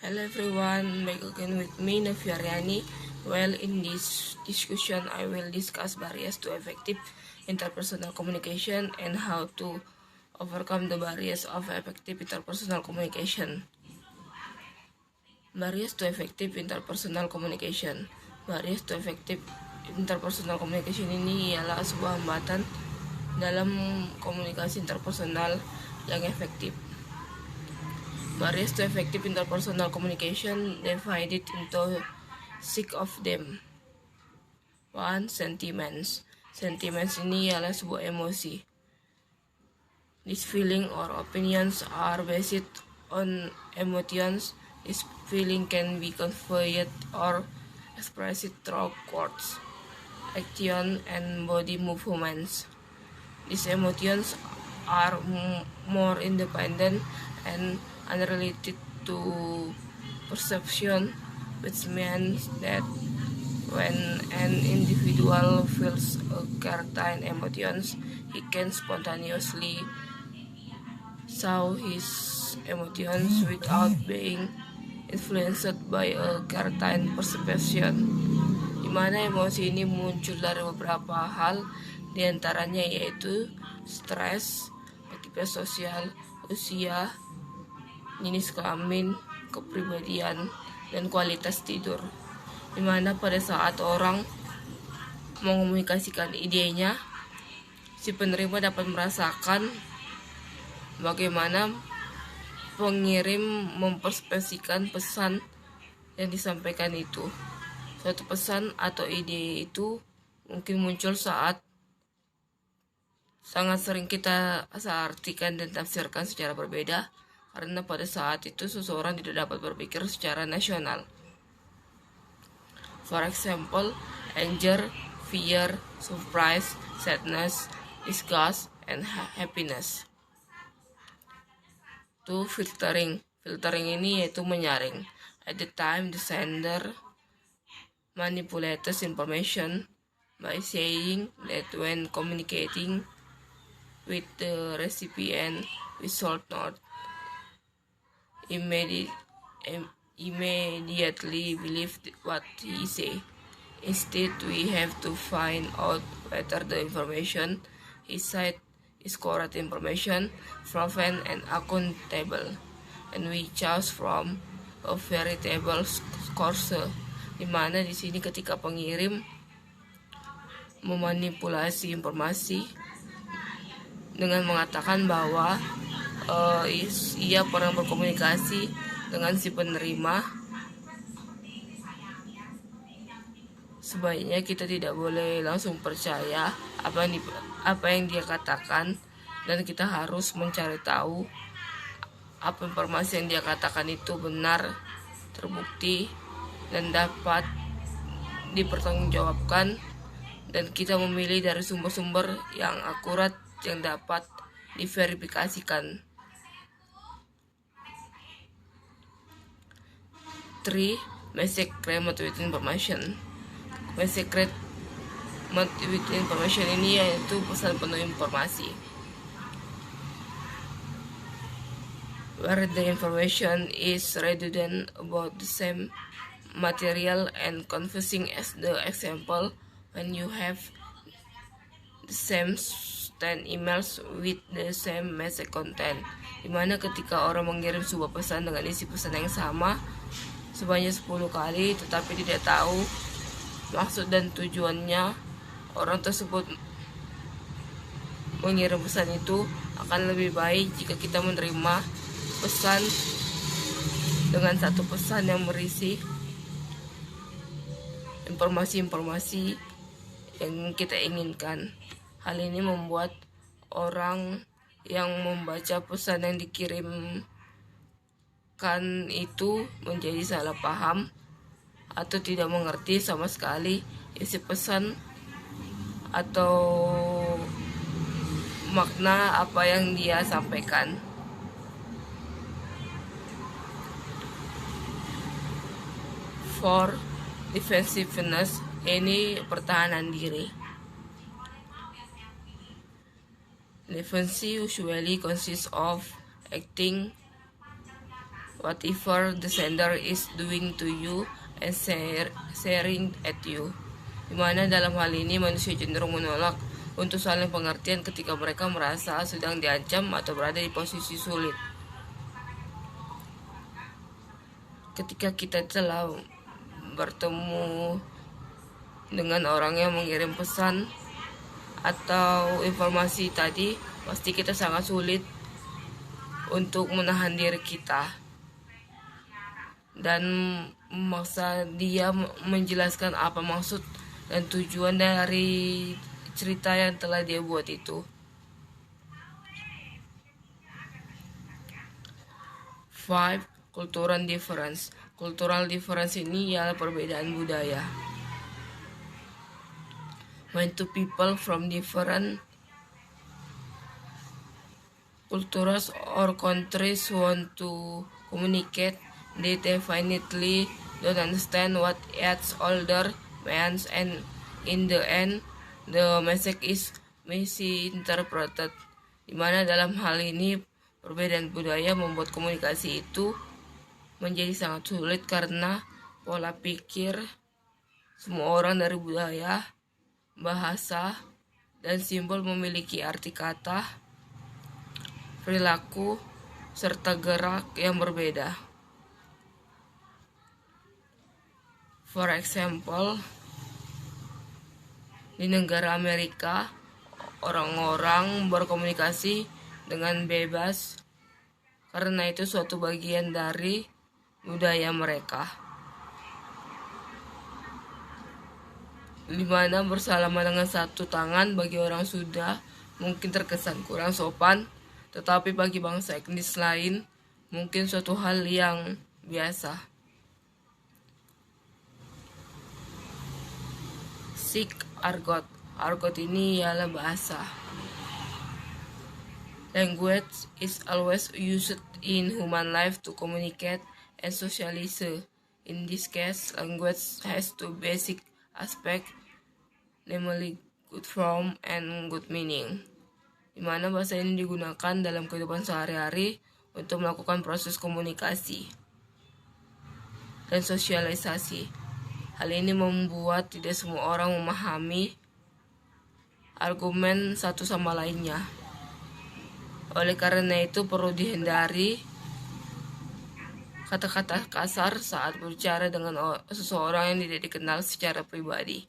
Hello everyone, back again with me Noviariani. Well, in this discussion I will discuss barriers to effective interpersonal communication and how to overcome the barriers of effective interpersonal communication. Barriers to effective interpersonal communication. Barriers to effective interpersonal communication ini ialah sebuah hambatan dalam komunikasi interpersonal yang efektif. Barriers to effective interpersonal communication divided into 6 of them. 1. Sentiments. Sentiments ini ialah sebuah emosi. These feelings or opinions are based on emotions. This feeling can be conveyed or expressed through words, action, and body movements. These emotions are more independent and unrelated to perception, which means that when an individual feels a certain emotions, he can spontaneously show his emotions without being influenced by a certain perception. Di mana emosi ini muncul dari beberapa hal, diantaranya yaitu stres, aktivitas sosial, usia, jenis kelamin, kepribadian, dan kualitas tidur. Dimana pada saat orang mengomunikasikan idenya, si penerima dapat merasakan bagaimana pengirim mempersepsikan pesan yang disampaikan itu. Suatu pesan atau ide itu mungkin muncul saat sangat sering kita artikan dan tafsirkan secara berbeda, karena pada saat itu seseorang tidak dapat berpikir secara nasional. For example, anger, fear, surprise, sadness, disgust, and happiness. 2. Filtering. Filtering ini yaitu menyaring. At the time, the sender manipulates information by saying that when communicating with the recipient, we should not immediately believe what he say. Instead, we have to find out whether the information he said is correct information, proven and accountable, and we choose from a veritable source. Dimana di sini ketika pengirim memanipulasi informasi dengan mengatakan bahwa ia pernah berkomunikasi dengan si penerima, sebaiknya kita tidak boleh langsung percaya apa yang dia katakan, dan kita harus mencari tahu apa informasi yang dia katakan itu benar, terbukti, dan dapat dipertanggungjawabkan, dan kita memilih dari sumber-sumber yang akurat yang dapat diverifikasikan. 3. Secret motivated information. Secret motivated information ini yaitu pesan penuh informasi, where the information is redundant about the same material and confusing as the example when you have the same 10 emails with the same message content. Dimana ketika orang mengirim sebuah pesan dengan isi pesan yang sama sebanyak 10 kali tetapi tidak tahu maksud dan tujuannya, orang tersebut mengirim pesan itu akan lebih baik jika kita menerima pesan dengan satu pesan yang berisi informasi-informasi yang kita inginkan. Hal ini membuat orang yang membaca pesan yang dikirimkan itu menjadi salah paham atau tidak mengerti sama sekali isi pesan atau makna apa yang dia sampaikan. 4. Defensiveness, ini pertahanan diri. Defense usually consists of acting whatever the sender is doing to you and sharing at you. Dimana dalam hal ini manusia cenderung menolak untuk saling pengertian ketika mereka merasa sedang diancam atau berada di posisi sulit. Ketika kita telah bertemu dengan orang yang mengirim pesan atau informasi tadi, pasti kita sangat sulit untuk menahan diri kita dan memaksa dia menjelaskan apa maksud dan tujuan dari cerita yang telah dia buat itu. 5. Cultural difference. Cultural difference ini ialah perbedaan budaya. When two people from different cultures or countries want to communicate, they definitely don't understand what each other means, and in the end, the message is misinterpreted. Dimana dalam hal ini, perbedaan budaya membuat komunikasi itu menjadi sangat sulit karena pola pikir semua orang dari budaya, bahasa, dan simbol memiliki arti kata, perilaku, serta gerak yang berbeda. For example, di negara Amerika, orang-orang berkomunikasi dengan bebas karena itu suatu bagian dari budaya mereka. Dimana bersalaman dengan satu tangan bagi orang Sunda mungkin terkesan kurang sopan, tetapi bagi bangsa etnis lain mungkin suatu hal yang biasa. 6. Argot. Argot ini ialah bahasa. Language is always used in human life to communicate and socialize. In this case, language has two basic aspects, namely good form and good meaning. Di mana bahasa ini digunakan dalam kehidupan sehari-hari untuk melakukan proses komunikasi dan sosialisasi. Hal ini membuat tidak semua orang memahami argumen satu sama lainnya. Oleh karena itu perlu dihindari kata-kata kasar saat berbicara dengan seseorang yang tidak dikenal secara pribadi.